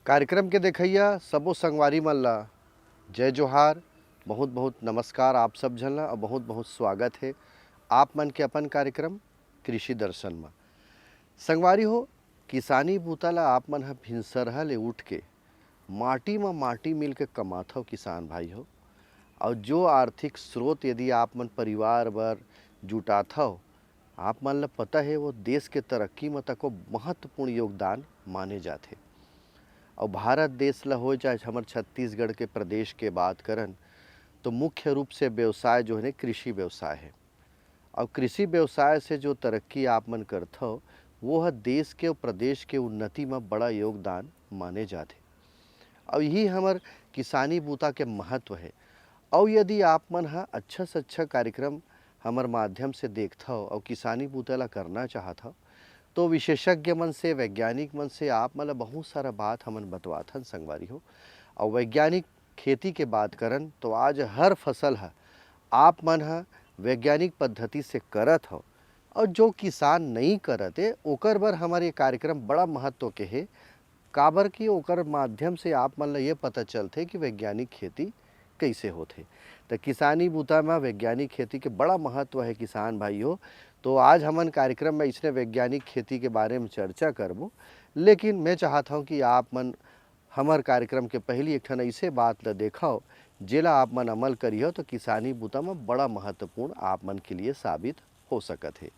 कार्यक्रम के देखैया सबो संगवारी मन ला जय जोहार, बहुत बहुत नमस्कार। आप सब झन ला बहुत बहुत स्वागत है आप मन के अपन कार्यक्रम कृषि दर्शन में। संगवारी हो, किसानी बूता ला आप मन ह भिनसरहा ले उठ के माटी में माटी मिल के कमात हो किसान भाई हो। और जो आर्थिक स्रोत यदि आप मन परिवार बर जुटात हो, आप मन ला पता है वो देश के तरक्की में तको महत्वपूर्ण योगदान माने जाते। और भारत देश ला हो चाहे हमारे छत्तीसगढ़ के प्रदेश के बात करन तो मुख्य रूप से व्यवसाय जो है कृषि व्यवसाय है। और कृषि व्यवसाय से जो तरक्की आप मन करते हो वो है देश के और प्रदेश के उन्नति में बड़ा योगदान माने जाते। और यही हमार किसानी बूता के महत्व है। और यदि आप मन हा अच्छा से अच्छा कार्यक्रम हमार माध्यम से देखता हो और किसानी बूता ला करना चाहता हो तो विशेषज्ञ मन से वैज्ञानिक मन से आप मतलब बहुत सारा बात हमन बतवाथन संगवारी हो। और वैज्ञानिक खेती के बात करन तो आज हर फसल है आप मन हा वैज्ञानिक पद्धति से करत हो। और जो किसान नहीं करते ओकर बर हमारे कार्यक्रम बड़ा महत्व के है। काबर की ओकर माध्यम से आप मन ला ये पता चलते कि वैज्ञानिक खेती कैसे होते। तो किसानी बूता में वैज्ञानिक खेती के बड़ा महत्व है किसान भाई हो। तो आज हमन कार्यक्रम में इसने वैज्ञानिक खेती के बारे में चर्चा करबो। लेकिन मैं चाहता हूँ कि आप मन हमार कार्यक्रम के पहली एक ठन ऐसे बात ला देखाओ जेला आप मन अमल करियो तो किसानी बूता में बड़ा महत्वपूर्ण आप मन के लिए साबित हो सकत है।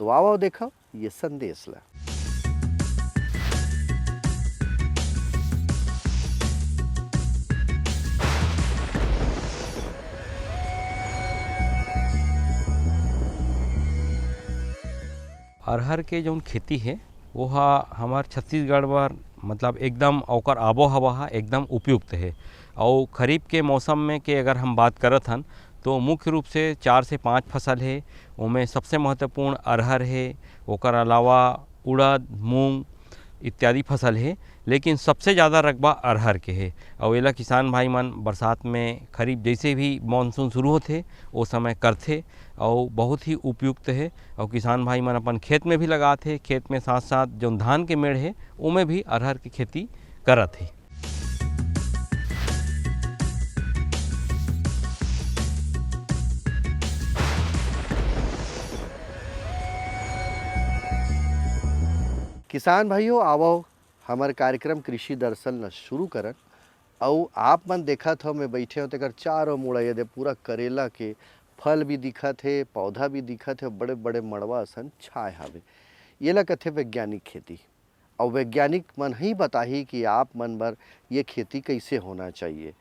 तो आओ देखो ये संदेश ला। अरहर के जौन खेती है वो हमार छत्तीसगढ़ बर मतलब एकदम ओकर आबो हवा हा एकदम उपयुक्त है। और खरीफ के मौसम में के अगर हम बात करत हन तो मुख्य रूप से 4 से 5 फसल है। उनमें सबसे महत्वपूर्ण अरहर है, ओकर अलावा उड़द, मूंग इत्यादि फसल है। लेकिन सबसे ज़्यादा रकबा अरहर के है। और एला किसान भाई मन बरसात में खरीफ जैसे भी मानसून शुरू होते वो समय करते और बहुत ही उपयुक्त है। और किसान भाई मन अपन खेत में भी लगाते, खेत में साथ साथ जो धान के मेड़ है उमें भी अरहर की खेती करत है। किसान भाइयों आवो हमार कार्यक्रम कृषि दर्शन ल शुरू करन। और आप मन देखत हो मैं बैठे हो तेकर चारों मुड़ा ये दे पूरा करेला के फल भी दिखत है, पौधा भी दिखत है, बड़े बड़े मड़वा असन छाए हावे। ये ला कथे वैज्ञानिक खेती। और वैज्ञानिक मन ही बताही कि आप मन बर ये खेती कैसे होना चाहिए।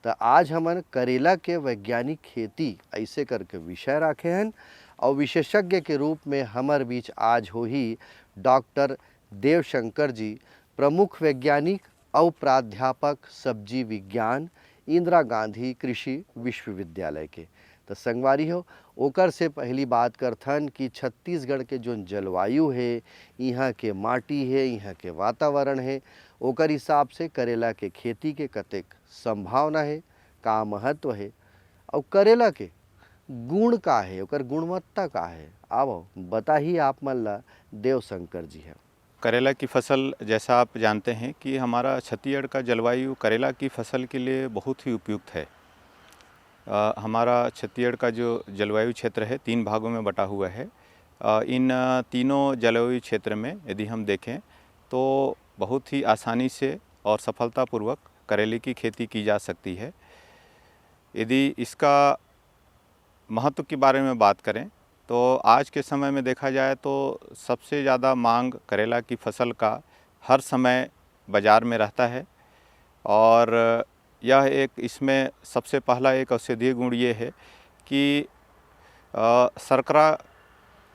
तो आज हमन करेला के वैज्ञानिक खेती ऐसे करके विषय रखे हैं। और विशेषज्ञ के रूप में हमार बीच आज हो ही डॉक्टर देवशंकर जी, प्रमुख वैज्ञानिक और प्राध्यापक सब्जी विज्ञान, इंदिरा गांधी कृषि विश्वविद्यालय के। तो संगवारी हो ओकर से पहली बात करथन कि छत्तीसगढ़ के जो जलवायु है, यहाँ के माटी है, यहाँ के वातावरण है, ओकर हिसाब से करेला के खेती के कतेक संभावना है, का महत्व है और करेला के गुण का है, ओकर गुणवत्ता का है। आओ बता ही आप मन ला देवशंकर जी है। करेला की फसल जैसा आप जानते हैं कि हमारा छत्तीसगढ़ का जलवायु करेला की फसल के लिए बहुत ही उपयुक्त है। हमारा छत्तीसगढ़ का जो जलवायु क्षेत्र है 3 भागों में बटा हुआ है। इन तीनों जलवायु क्षेत्र में यदि हम देखें तो बहुत ही आसानी से और सफलतापूर्वक करेले की खेती की जा सकती है। यदि इसका महत्व के बारे में बात करें तो आज के समय में देखा जाए तो सबसे ज़्यादा मांग करेला की फसल का हर समय बाज़ार में रहता है। और यह एक इसमें सबसे पहला एक औषधीय गुण ये है कि शर्करा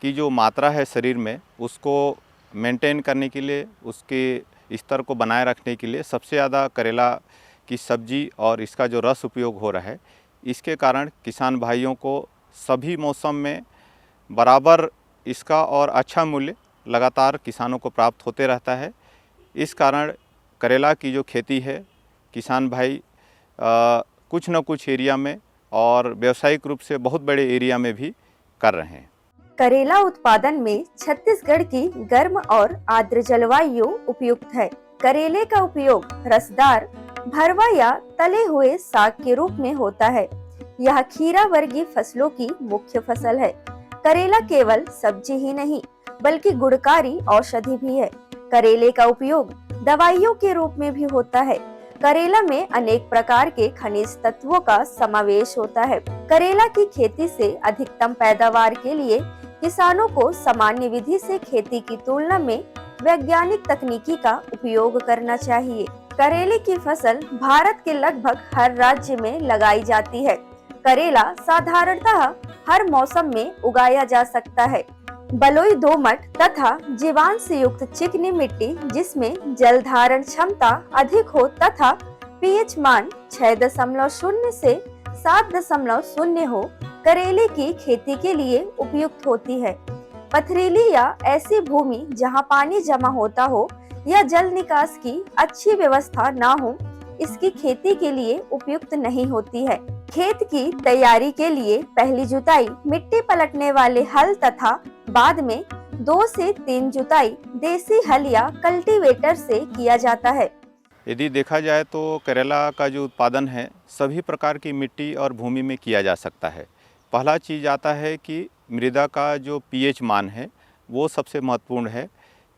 की जो मात्रा है शरीर में उसको मेंटेन करने के लिए, उसके स्तर को बनाए रखने के लिए सबसे ज़्यादा करेला की सब्जी और इसका जो रस उपयोग हो रहा है, इसके कारण किसान भाइयों को सभी मौसम में बराबर इसका और अच्छा मूल्य लगातार किसानों को प्राप्त होते रहता है। इस कारण करेला की जो खेती है किसान भाई कुछ न कुछ एरिया में और व्यावसायिक रूप से बहुत बड़े एरिया में भी कर रहे हैं। करेला उत्पादन में छत्तीसगढ़ की गर्म और आर्द्र जलवायु उपयुक्त है। करेले का उपयोग रसदार, भरवा या तले हुए साग के रूप में होता है। यह खीरा वर्गीय फसलों की मुख्य फसल है। करेला केवल सब्जी ही नहीं बल्कि गुणकारी औषधि भी है। करेले का उपयोग दवाइयों के रूप में भी होता है। करेला में अनेक प्रकार के खनिज तत्वों का समावेश होता है। करेला की खेती से अधिकतम पैदावार के लिए किसानों को सामान्य विधि से खेती की तुलना में वैज्ञानिक तकनीकी का उपयोग करना चाहिए। करेले की फसल भारत के लगभग हर राज्य में लगाई जाती है। करेला साधारणतः हर मौसम में उगाया जा सकता है। बलुई दोमट तथा जीवांश युक्त चिकनी मिट्टी जिसमें जल धारण क्षमता अधिक हो तथा पीएच मान 6.0 से 7.0 हो, करेले की खेती के लिए उपयुक्त होती है। पथरीली या ऐसी भूमि जहां पानी जमा होता हो या जल निकास की अच्छी व्यवस्था ना हो, इसकी खेती के लिए उपयुक्त नहीं होती है। खेत की तैयारी के लिए पहली जुताई मिट्टी पलटने वाले हल तथा बाद में 2 से 3 जुताई देसी हल या कल्टीवेटर से किया जाता है। यदि देखा जाए तो करेला का जो उत्पादन है सभी प्रकार की मिट्टी और भूमि में किया जा सकता है। पहला चीज़ आता है कि मृदा का जो पीएच मान है वो सबसे महत्वपूर्ण है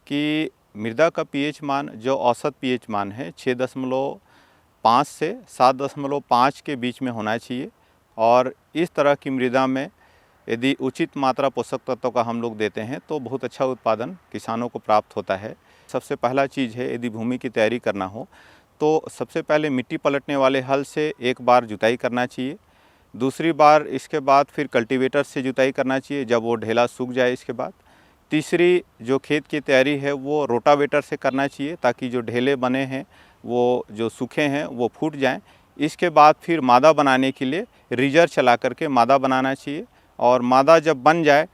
कि मृदा का पीएच मान जो औसत पीएच मान है 6.5 से 7.5 के बीच में होना चाहिए। और इस तरह की मृदा में यदि उचित मात्रा पोषक तत्वों का हम लोग देते हैं तो बहुत अच्छा उत्पादन किसानों को प्राप्त होता है। सबसे पहला चीज़ है, यदि भूमि की तैयारी करना हो तो सबसे पहले मिट्टी पलटने वाले हल से एक बार जुताई करना चाहिए। दूसरी बार इसके बाद फिर कल्टीवेटर से जुताई करना चाहिए जब वो ढेला सूख जाए। इसके बाद तीसरी जो खेत की तैयारी है वो रोटावेटर से करना चाहिए ताकि जो ढेले बने हैं वो जो सूखे हैं वो फूट जाएं। इसके बाद फिर मादा बनाने के लिए रीजर चला करके मादा बनाना चाहिए। और मादा जब बन जाए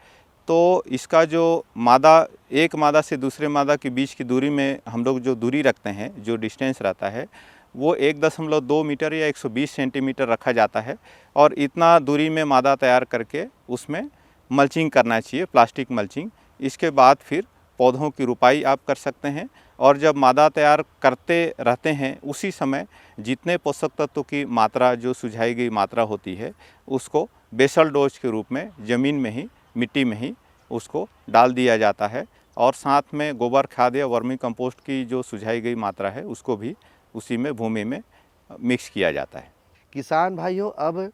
तो इसका जो मादा एक मादा से दूसरे मादा के बीच की दूरी में हम लोग जो दूरी रखते हैं, जो डिस्टेंस रहता है वो 1.2 मीटर या 120 सेंटीमीटर रखा जाता है। और इतना दूरी में मादा तैयार करके उसमें मल्चिंग करना चाहिए, प्लास्टिक मल्चिंग। इसके बाद फिर पौधों की रुपाई आप कर सकते हैं। और जब मादा तैयार करते रहते हैं उसी समय जितने पोषक तत्वों की मात्रा जो सुझाई गई मात्रा होती है उसको बेसल डोज के रूप में ज़मीन में ही, मिट्टी में ही उसको डाल दिया जाता है। और साथ में गोबर खाद या वर्मी कंपोस्ट की जो सुझाई गई मात्रा है उसको भी उसी में भूमि में मिक्स किया जाता है। किसान भाइयों, अब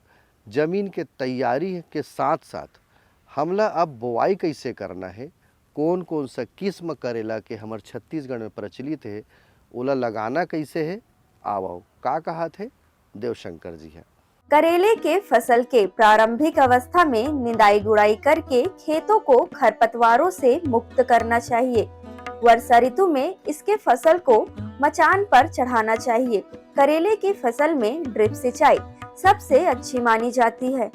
ज़मीन के तैयारी के साथ साथ हमला अब बुआई कैसे करना है, कौन कौन सा किस्म करेला के हमारे छत्तीसगढ़ में प्रचलित है, ओला लगाना कैसे है, आओ का कहा थे देवशंकर जी है। करेले के फसल के प्रारंभिक अवस्था में निदाई गुड़ाई करके खेतों को खरपतवारों से मुक्त करना चाहिए। वर्षा ऋतु में इसके फसल को मचान पर चढ़ाना चाहिए। करेले की फसल में ड्रिप सिंचाई सबसे अच्छी मानी जाती है।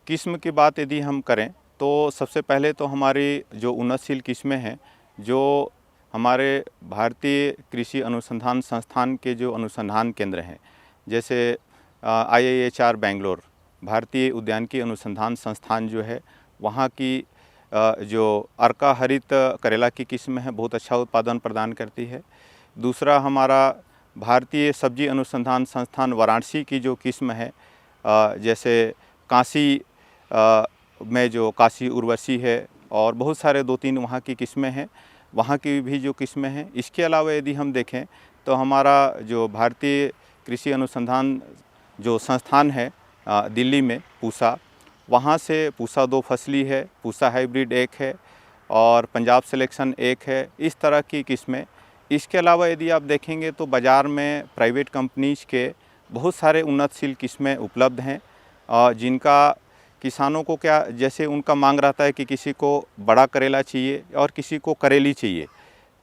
किस्म की बात यदि हम करें तो सबसे पहले तो हमारी जो उन्नतशील किस्में हैं, जो हमारे भारतीय कृषि अनुसंधान संस्थान के जो अनुसंधान केंद्र हैं, जैसे IIHR बेंगलोर, भारतीय उद्यानिकी अनुसंधान संस्थान जो है, वहाँ की जो अर्का हरित करेला की किस्म है बहुत अच्छा उत्पादन प्रदान करती है। दूसरा हमारा भारतीय सब्जी अनुसंधान संस्थान वाराणसी की जो किस्म है, जैसे काशी में जो काशी उर्वशी है और बहुत सारे 2-3 वहाँ की किस्में हैं, वहाँ की भी जो किस्में हैं। इसके अलावा यदि हम देखें तो हमारा जो भारतीय कृषि अनुसंधान जो संस्थान है दिल्ली में, पूसा, वहाँ से पूसा 2 फसली है, पूसा हाइब्रिड 1 है और पंजाब सिलेक्शन 1 है, इस तरह की किस्में। इसके अलावा यदि आप देखेंगे तो बाज़ार में प्राइवेट कंपनीज के बहुत सारे उन्नतशील किस्में उपलब्ध हैं, जिनका किसानों को क्या, जैसे उनका मांग रहता है कि किसी को बड़ा करेला चाहिए और किसी को करेली चाहिए,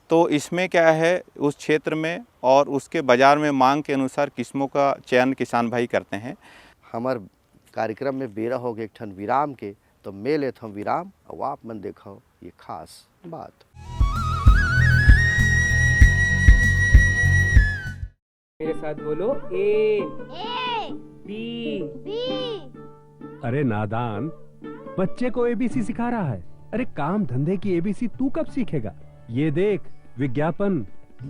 तो इसमें क्या है उस क्षेत्र में और उसके बाज़ार में मांग के अनुसार किस्मों का चयन किसान भाई करते हैं। हमार कार्यक्रम में बेरा हो गए एक ठन विराम के, तो मैं लेत हम विराम और आप मन देखो ये खास बात। मेरे साथ बोलो ए बी। अरे नादान, बच्चे को एबीसी सिखा रहा है। अरे काम धंधे की एबीसी तू कब सीखेगा? ये देख, विज्ञापन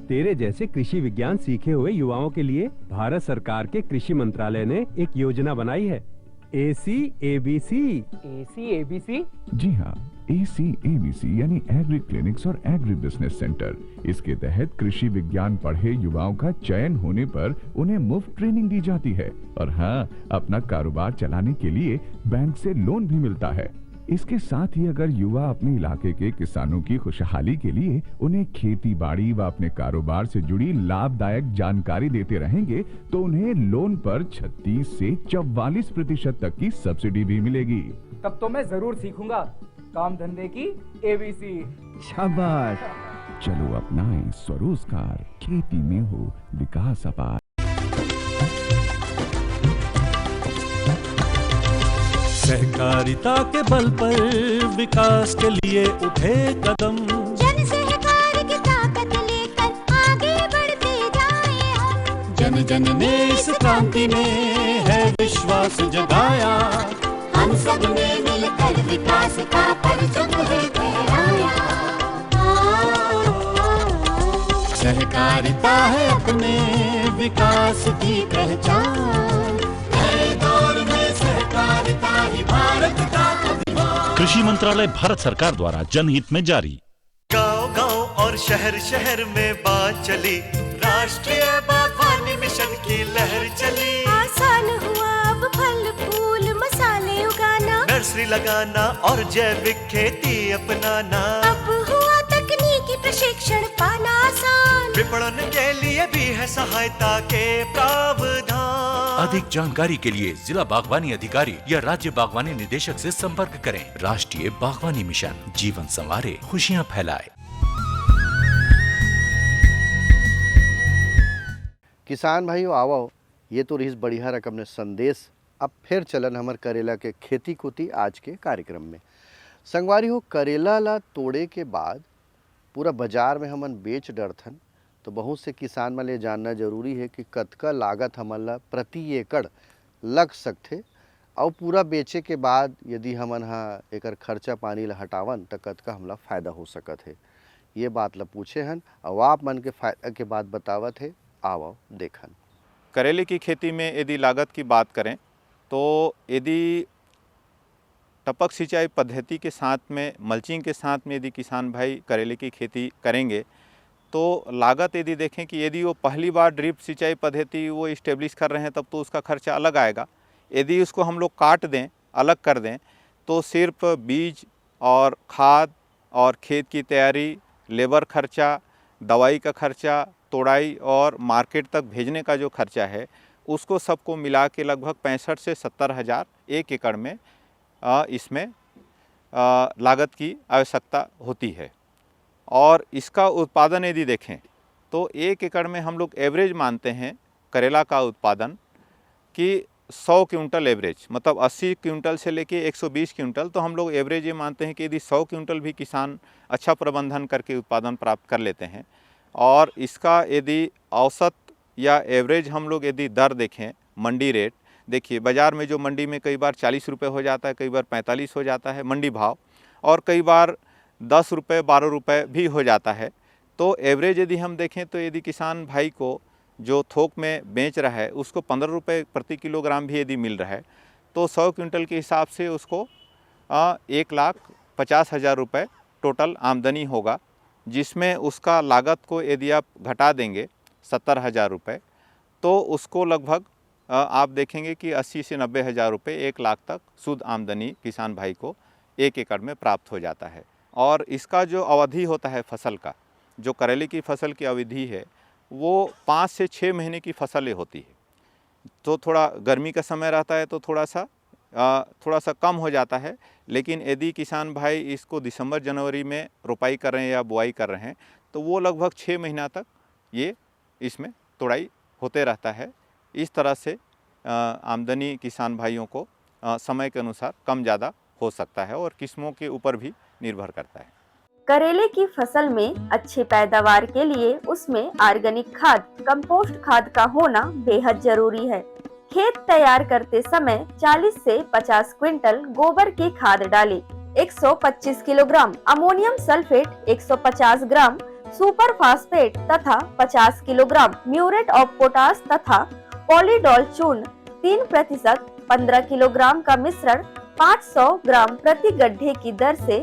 तेरे जैसे कृषि विज्ञान सीखे हुए युवाओं के लिए भारत सरकार के कृषि मंत्रालय ने एक योजना बनाई है, ACABC। ACABC? जी हाँ, ACABC यानी एग्री क्लिनिक्स और एग्री बिजनेस सेंटर। इसके तहत कृषि विज्ञान पढ़े युवाओं का चयन होने पर उन्हें मुफ्त ट्रेनिंग दी जाती है और हाँ, अपना कारोबार चलाने के लिए बैंक से लोन भी मिलता है। इसके साथ ही अगर युवा अपने इलाके के किसानों की खुशहाली के लिए उन्हें खेती बाड़ी व अपने कारोबार से जुड़ी लाभदायक जानकारी देते रहेंगे तो उन्हें लोन पर 36 से 44% तक की सब्सिडी भी मिलेगी। तब तो मैं जरूर सीखूंगा काम धंधे की ABC। शाबाश, चलो अपनाएं स्वरोजगार, खेती में हो विकास अपार। सहकारिता के बल पर विकास के लिए उठे कदम, जन सहकार की ताकत लेकर आगे बढ़ते जाएं हम। जन जन ने इस क्रांति में है विश्वास जगाया, हम सब ने मिलकर विकास का परचम है फहराया। सहकारिता है अपने विकास की पहचान, नए दौर में सहकारिता ही भारत का अभिमान। कृषि मंत्रालय भारत सरकार द्वारा जनहित में जारी। गांव गांव और शहर शहर में बात चली, राष्ट्रीय बागवानी मिशन की लहर चली। आसान हुआ अब फल फूल मसाले उगाना, नर्सरी लगाना और जैविक खेती अपनाना। अब हुआ तकनीकी प्रशिक्षण पाना आसान, विपणन के लिए भी है सहायता के प्रावधान। अधिक जानकारी के लिए जिला बागवानी अधिकारी या राज्य बागवानी निदेशक से संपर्क करें। राष्ट्रीय बागवानी मिशन, जीवन संवारे, खुशियां फैलाए। किसान भाइयों आवो, ये तो रही बढ़िया रकम ने संदेश। अब फिर चलन हमर करेला के खेती कुती आज के कार्यक्रम में। संगवारी हो, करेला ला तोड़े के बाद पूरा बाजार में हमन बेच डरथन, तो बहुत से किसान मन ले जानना जरूरी है कि कतका लागत हमन ला प्रति एकड़ लग सकथे और पूरा बेचे के बाद यदि हमन हा एकर खर्चा पानी ला हटावन तो कतका हमला फायदा हो सकत है। ये बात ला पूछे हन और आप मन के फायदा के बात बतावत है। आओ देखन। करेले की खेती में यदि लागत की बात करें तो यदि टपक सिंचाई पद्धति के साथ में मल्चिंग के साथ में यदि किसान भाई करेले की खेती करेंगे तो लागत यदि देखें कि यदि वो पहली बार ड्रिप सिंचाई पद्धति वो इस्टेब्लिश कर रहे हैं तब तो उसका खर्चा अलग आएगा। यदि उसको हम लोग काट दें, अलग कर दें, तो सिर्फ बीज और खाद और खेत की तैयारी, लेबर खर्चा, दवाई का खर्चा, तोड़ाई और मार्केट तक भेजने का जो खर्चा है उसको सबको मिला के लगभग 65 से 70 हज़ार एक एकड़ में इसमें लागत की आवश्यकता होती है। और इसका उत्पादन यदि देखें तो एक एकड़ में हम लोग एवरेज मानते हैं करेला का उत्पादन कि 100 क्विंटल एवरेज, मतलब 80 क्विंटल से लेके 120 क्विंटल, तो हम लोग एवरेज ये मानते हैं कि यदि 100 क्विंटल भी किसान अच्छा प्रबंधन करके उत्पादन प्राप्त कर लेते हैं और इसका यदि औसत या एवरेज हम लोग यदि दर देखें, मंडी रेट देखिए, बाज़ार में जो मंडी में कई बार 40 रुपये हो जाता है, कई बार 45 हो जाता है मंडी भाव, और कई बार 10 रुपये 12 रुपये भी हो जाता है। तो एवरेज यदि हम देखें तो यदि किसान भाई को जो थोक में बेच रहा है उसको 15 रुपये प्रति किलोग्राम भी यदि मिल रहा है तो 100 क्विंटल के हिसाब से उसको 1,50,000 रुपये टोटल आमदनी होगा, जिसमें उसका लागत को यदि आप घटा देंगे 70,000 रुपये तो उसको लगभग आप देखेंगे कि 80 से 90 हज़ार रुपये 1 लाख तक शुद्ध आमदनी किसान भाई को एक एकड़ में प्राप्त हो जाता है। और इसका जो अवधि होता है फसल का, जो करेले की फसल की अवधि है वो 5 से 6 महीने की फसलें होती है। तो थोड़ा गर्मी का समय रहता है तो थोड़ा सा कम हो जाता है, लेकिन यदि किसान भाई इसको दिसंबर जनवरी में रोपाई कर रहे हैं या बुआई कर रहे हैं तो वो लगभग 6 महीना तक ये इसमें तोड़ाई होते रहता है। इस तरह से आमदनी किसान भाइयों को समय के अनुसार कम ज़्यादा हो सकता है और किस्मों के ऊपर भी निर्भर करता है। करेले की फसल में अच्छी पैदावार के लिए उसमें ऑर्गेनिक खाद, कंपोस्ट खाद का होना बेहद जरूरी है। खेत तैयार करते समय 40 से 50 क्विंटल गोबर की खाद डालें, 125 किलोग्राम अमोनियम सल्फेट, 150 ग्राम सुपर फास्फेट तथा 50 किलोग्राम म्यूरेट ऑफ पोटास तथा पॉलीडॉल चूर्ण 3% 15 किलोग्राम का मिश्रण 500 ग्राम प्रति गड्ढे की दर से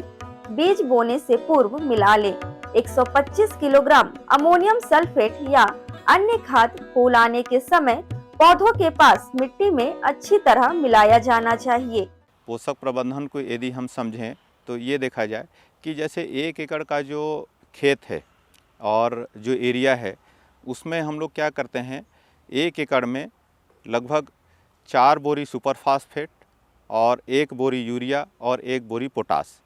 बीज बोने से पूर्व मिला लें। 125 किलोग्राम अमोनियम सल्फेट या अन्य खाद फूल आने के समय पौधों के पास मिट्टी में अच्छी तरह मिलाया जाना चाहिए। पोषक प्रबंधन को यदि हम समझें तो ये देखा जाए कि जैसे 1 एकड़ का जो खेत है और जो एरिया है उसमें हम लोग क्या करते हैं, 1 एकड़ में लगभग 4 बोरी सुपर फास्फेट और 1 बोरी यूरिया और 1 बोरी पोटास,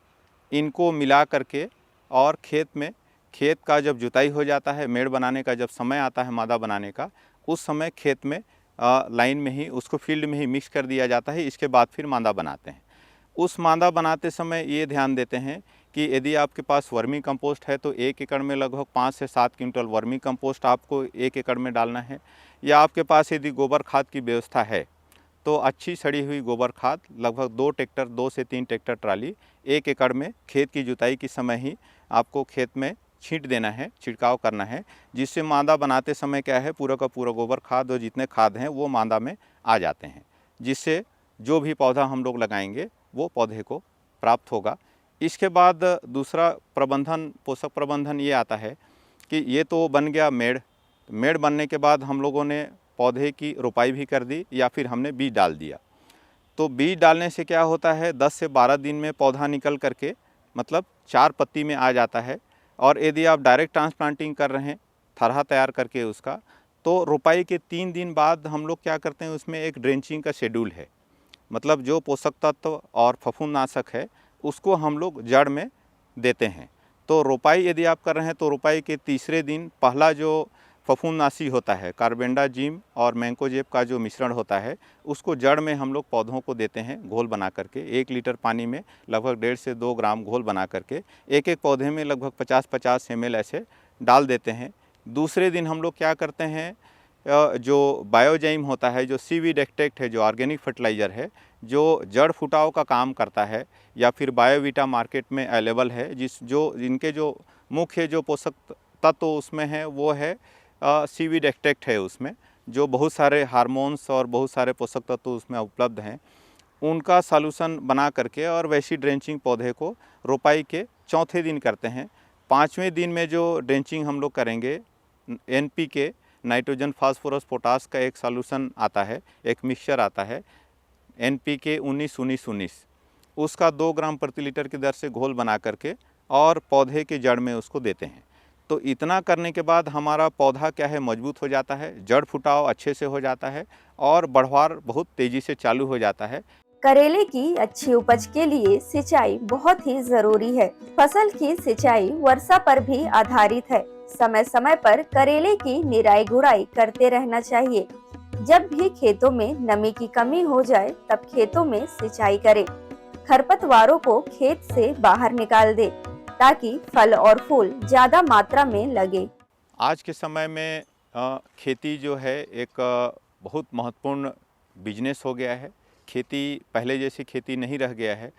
इनको मिला करके और खेत का जब जुताई हो जाता है, मेड़ बनाने का जब समय आता है मादा बनाने का, उस समय खेत में लाइन में ही उसको फील्ड में ही मिक्स कर दिया जाता है। इसके बाद फिर मादा बनाते हैं। उस मादा बनाते समय ये ध्यान देते हैं कि यदि आपके पास वर्मी कंपोस्ट है तो 1 एकड़ में लगभग 5 से 7 क्विंटल वर्मी कंपोस्ट आपको 1 एकड़ में डालना है। या आपके पास यदि गोबर खाद की व्यवस्था है तो अच्छी सड़ी हुई गोबर खाद लगभग 2 से 3 ट्रैक्टर ट्राली 1 एकड़ में खेत की जुताई के समय ही आपको खेत में छींट देना है, छिड़काव करना है, जिससे मादा बनाते समय क्या है, पूरा का पूरा गोबर खाद और जितने खाद हैं वो मादा में आ जाते हैं, जिससे जो भी पौधा हम लोग लगाएंगे वो पौधे को प्राप्त होगा। इसके बाद दूसरा प्रबंधन, पोषक प्रबंधन ये आता है कि ये तो बन गया मेड़ बनने के बाद हम लोगों ने पौधे की रोपाई भी कर दी या फिर हमने बीज डाल दिया। तो बीज डालने से क्या होता है, 10 से 12 दिन में पौधा निकल करके मतलब 4 पत्ती में आ जाता है। और यदि आप डायरेक्ट ट्रांसप्लांटिंग कर रहे हैं थरहा तैयार करके उसका, तो रोपाई के 3 दिन बाद हम लोग क्या करते हैं, उसमें एक ड्रेंचिंग का शेड्यूल है, मतलब जो पोषक तत्व और फफूंदनाशक है उसको हम लोग जड़ में देते हैं। तो रोपाई यदि आप कर रहे हैं तो रोपाई के तीसरे दिन पहला जो फफूंदनाशी होता है, कार्बेंडाजिम और मैंकोजेब का जो मिश्रण होता है, उसको जड़ में हम लोग पौधों को देते हैं घोल बना करके। 1 लीटर पानी में लगभग 1.5 से 2 ग्राम घोल बना करके एक पौधे में लगभग 50-50 ml ऐसे डाल देते हैं। दूसरे दिन हम लोग क्या करते हैं, जो बायोजाइम होता है, जो सीवीड एक्सट्रैक्ट है, जो ऑर्गेनिक फर्टिलाइज़र है, जो जड़ फुटाव का काम करता है, या फिर बायोवीटा मार्केट में अवेलेबल है, जिनके जो मुख्य जो पोषक तत्व उसमें है वो है सीवीड एक्सट्रैक्ट है, उसमें जो बहुत सारे हार्मोन्स और बहुत सारे पोषक तत्व उसमें उपलब्ध हैं, उनका सॉल्यूशन बना करके और वैसी ड्रेंचिंग पौधे को रोपाई के चौथे दिन करते हैं। 5वें दिन में जो ड्रेंचिंग हम लोग करेंगे, NPK नाइट्रोजन फास्फोरस पोटास का एक सॉल्यूशन आता है, एक मिक्सचर आता है NPK 19-19-19, उसका 2 ग्राम प्रति लीटर की दर से घोल बना करके और पौधे के जड़ में उसको देते हैं। तो इतना करने के बाद हमारा पौधा क्या है, मजबूत हो जाता है, जड़ फुटाव अच्छे से हो जाता है और बढ़वार बहुत तेज़ी से चालू हो जाता है। करेले की अच्छी उपज के लिए सिंचाई बहुत ही जरूरी है। फसल की सिंचाई वर्षा पर भी आधारित है। समय समय पर करेले की निराई गुड़ाई करते रहना चाहिए। जब भी खेतों में नमी की कमी हो जाए तब खेतों में सिंचाई करें। खरपतवारों को खेत से बाहर निकाल दे ताकि फल और फूल ज्यादा मात्रा में लगे। आज के समय में खेती जो है एक बहुत महत्वपूर्ण बिजनेस हो गया है। खेती पहले जैसी खेती नहीं रह गया है,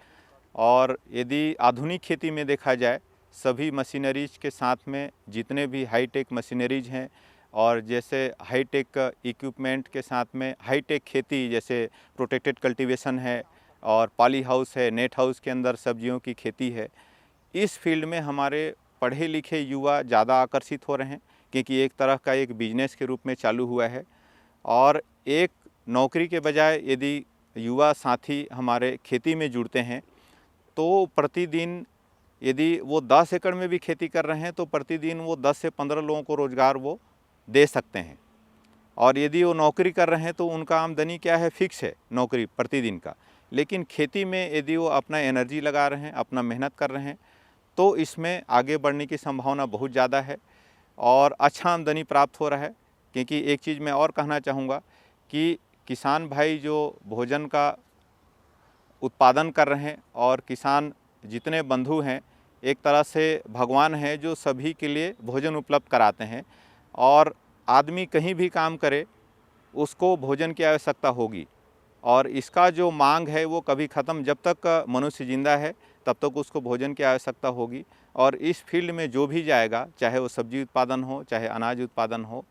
और यदि आधुनिक खेती में देखा जाए, सभी मशीनरीज के साथ में जितने भी हाईटेक मशीनरीज हैं और जैसे हाईटेक इक्विपमेंट के साथ में हाईटेक खेती, जैसे प्रोटेक्टेड कल्टीवेशन है और पॉली हाउस है, नेट हाउस के अंदर सब्जियों की खेती है, इस फील्ड में हमारे पढ़े लिखे युवा ज़्यादा आकर्षित हो रहे हैं, क्योंकि एक तरह का एक बिजनेस के रूप में चालू हुआ है। और एक नौकरी के बजाय यदि युवा साथी हमारे खेती में जुड़ते हैं तो प्रतिदिन यदि वो 10 एकड़ में भी खेती कर रहे हैं तो प्रतिदिन वो 10 से 15 लोगों को रोज़गार वो दे सकते हैं। और यदि वो नौकरी कर रहे हैं तो उनका आमदनी क्या है, फिक्स है नौकरी प्रतिदिन का। लेकिन खेती में यदि वो अपना एनर्जी लगा रहे हैं, अपना मेहनत कर रहे हैं, तो इसमें आगे बढ़ने की संभावना बहुत ज़्यादा है और अच्छा आमदनी प्राप्त हो रहा है। क्योंकि एक चीज़ मैं और कहना चाहूँगा कि किसान भाई जो भोजन का उत्पादन कर रहे हैं, और किसान जितने बंधु हैं एक तरह से भगवान हैं जो सभी के लिए भोजन उपलब्ध कराते हैं। और आदमी कहीं भी काम करे उसको भोजन की आवश्यकता होगी, और इसका जो मांग है वो कभी ख़त्म, जब तक मनुष्य जिंदा है तब तक उसको भोजन की आवश्यकता होगी। और इस फील्ड में जो भी जाएगा, चाहे वो सब्जी उत्पादन हो, चाहे अनाज उत्पादन हो,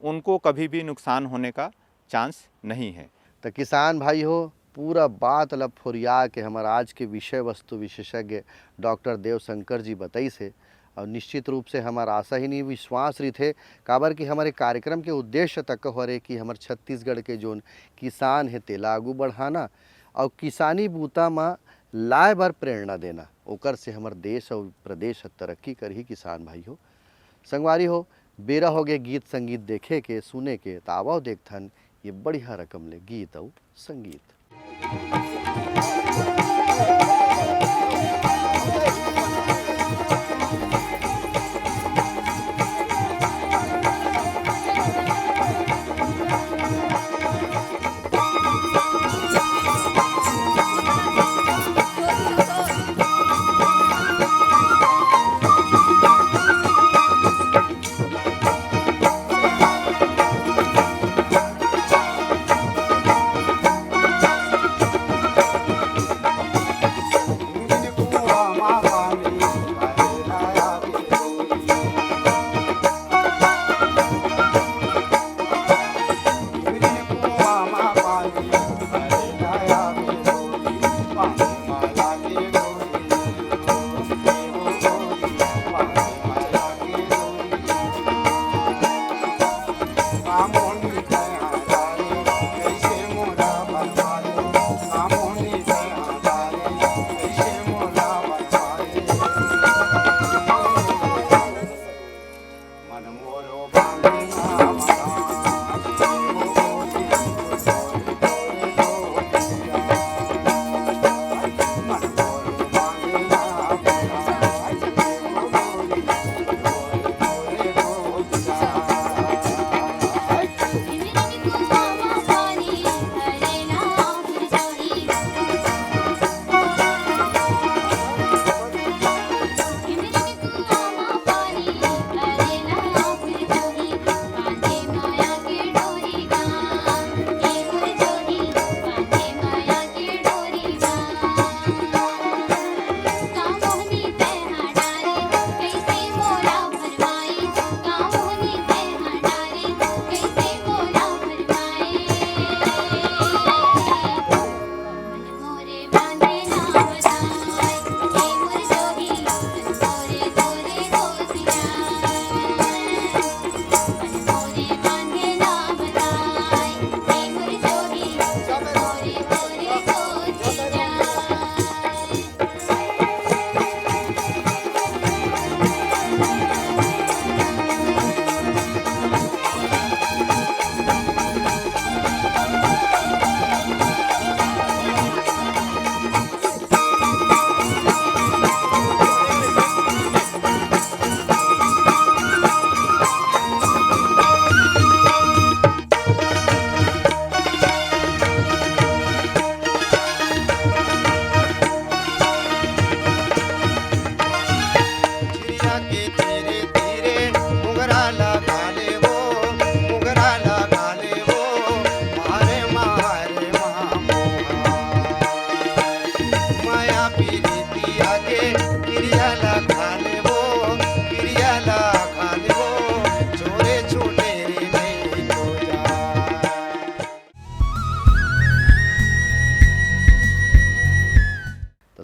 उनको कभी भी नुकसान होने का चांस नहीं है। तो किसान भाई हो, पूरा बात लब फुरिया के हमारा आज के विषय वस्तु विशेषज्ञ डॉक्टर देवशंकर जी बताई से, और निश्चित रूप से हमारा आशा ही नहीं विश्वास रही थे काबर कि हमारे कार्यक्रम के उद्देश्य तक हो रहे कि हमारे छत्तीसगढ़ के जोन किसान है तेला आगू बढ़ाना और किसानी बूता में लाए बर प्रेरणा देना, ओकर से हमारे देश और प्रदेश तरक्की कर ही किसान भाई हो। संगवारी हो, बेरा हो गए गीत संगीत देखे के सुने के, तावा देखथन ये बढ़िया रकम ले गीत और संगीत।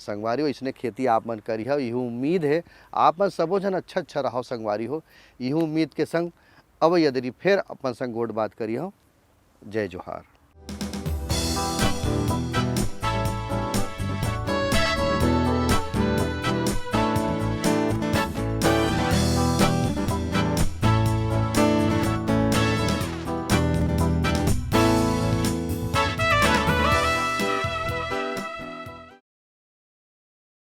संगवारी हो इसने खेती आप मन करी हो, यही उम्मीद है आप मन सबो जन अच्छा रहो संगवारी हो। यही उम्मीद के संग अब यदि फिर अपन संग गोट बात करी हो। जय जोहार।